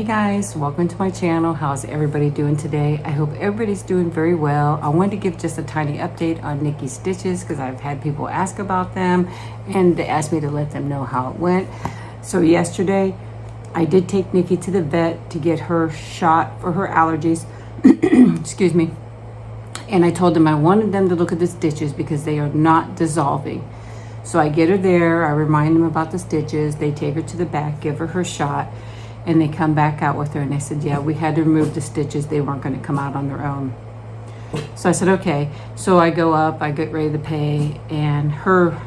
Hey guys, welcome to my channel. How's everybody doing today? I hope everybody's doing very well. I wanted to give just a tiny update on Nikki Stiches because I've had people ask about them and they asked me to let them know how it went. So yesterday I did take Nikki to the vet to get her shot for her allergies. Excuse me. And I told them I wanted them to look at the stitches because they are not dissolving. So I get her there, I remind them about the stitches, they take her to the back, give her her shot, and they come back out with her and they said, yeah, we had to remove the stitches, they weren't going to come out on their own. So I said, okay. So I go up, I get ready to pay, and her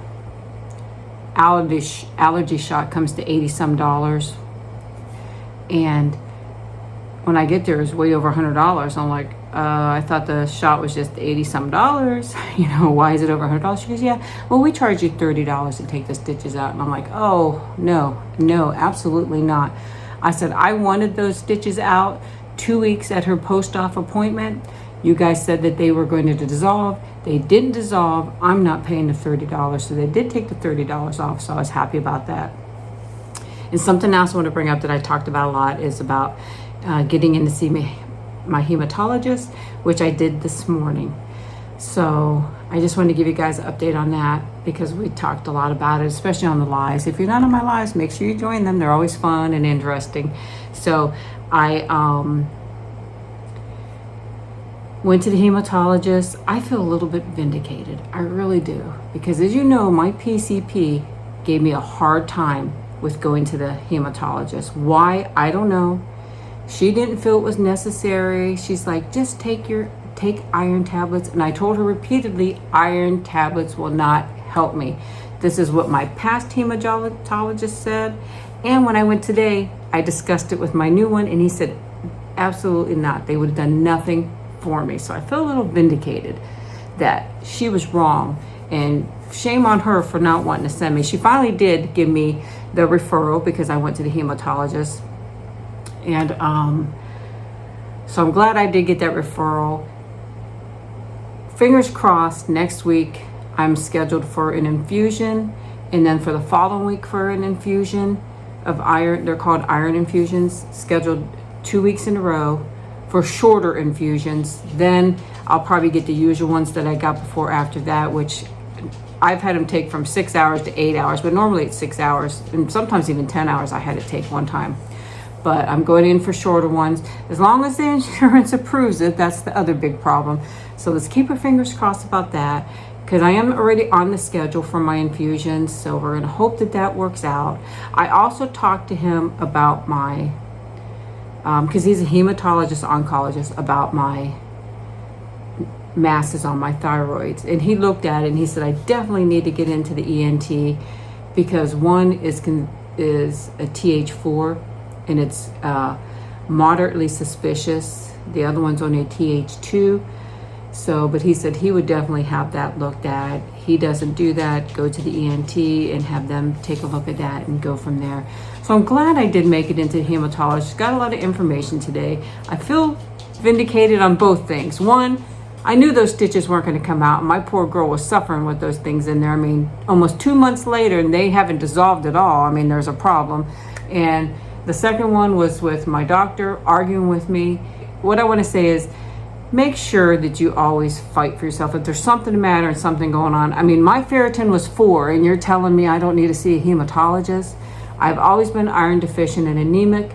allergy shot comes to $80 some. And when I get there, it's way over $100. I'm like, I thought the shot was just $80 some. You know, why is it over $100? She goes, yeah, well, we charge you $30 to take the stitches out. And I'm like, oh, no, absolutely not. I said, I wanted those stitches out 2 weeks at her post-op appointment. You guys said that they were going to dissolve. They didn't dissolve. I'm not paying the $30. So they did take the $30 off. So I was happy about that. And something else I want to bring up that I talked about a lot is about getting in to see my hematologist, which I did this morning. So I just wanted to give you guys an update on that because we talked a lot about it, especially on the lives. If you're not on my lives, make sure you join them. They're always fun and interesting. So I went to the hematologist. I feel a little bit vindicated. I really do. Because as you know, my PCP gave me a hard time with going to the hematologist. Why? I don't know. She didn't feel it was necessary. She's like, just take iron tablets. And I told her repeatedly, iron tablets will not help me. This is what my past hematologist said. And when I went today, I discussed it with my new one and he said, absolutely not. They would have done nothing for me. So I feel a little vindicated that she was wrong. And shame on her for not wanting to send me. She finally did give me the referral because I went to the hematologist. And so I'm glad I did get that referral. Fingers crossed, next week I'm scheduled for an infusion, and then for the following week for an infusion of iron. They're called iron infusions, scheduled 2 weeks in a row for shorter infusions. Then I'll probably get the usual ones that I got before after that, which I've had them take from 6 hours to 8 hours, but normally it's 6 hours, and sometimes even 10 hours I had to take one time. But I'm going in for shorter ones. As long as the insurance approves it, that's the other big problem. So let's keep our fingers crossed about that, because I am already on the schedule for my infusions. So we're gonna hope that that works out. I also talked to him about my, because he's a hematologist, oncologist, about my masses on my thyroids. And he looked at it and he said, I definitely need to get into the ENT because one is a TH4, and it's moderately suspicious. The other one's only a TH2. So, but he said he would definitely have that looked at. He doesn't do that. Go to the ENT and have them take a look at that and go from there. So I'm glad I did make it into the hematologist. Got a lot of information today. I feel vindicated on both things. One, I knew those stitches weren't going to come out. My poor girl was suffering with those things in there. I mean, almost 2 months later, and they haven't dissolved at all. I mean, there's a problem. And the second one was with my doctor arguing with me. What I want to say is make sure that you always fight for yourself. If there's something the matter and something going on. I mean, my ferritin was 4 and you're telling me I don't need to see a hematologist. I've always been iron deficient and anemic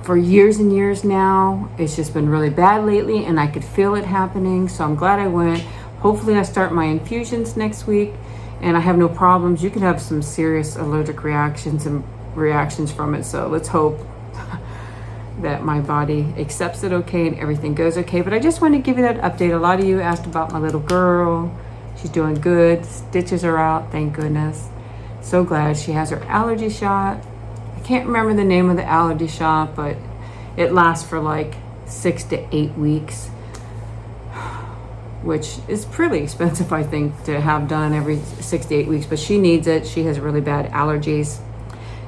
for years and years now. It's just been really bad lately and I could feel it happening. So I'm glad I went. Hopefully I start my infusions next week and I have no problems. You can have some serious allergic reactions from it. So let's hope that my body accepts it okay and everything goes okay. But I just want to give you that update. A lot of you asked about my little girl. She's doing good. Stitches are out, thank goodness. So glad she has her allergy shot. I can't remember the name of the allergy shot, but it lasts for like 6 to 8 weeks, which is pretty expensive, I think, to have done every 6 to 8 weeks, but she needs it. She has really bad allergies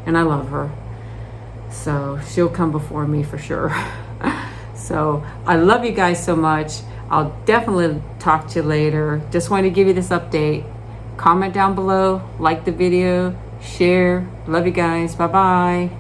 and I love her. So she'll come before me for sure. So I love you guys so much. I'll definitely talk to you later. Just wanted to give you this update. Comment down below, like the video, share. Love you guys. Bye-bye.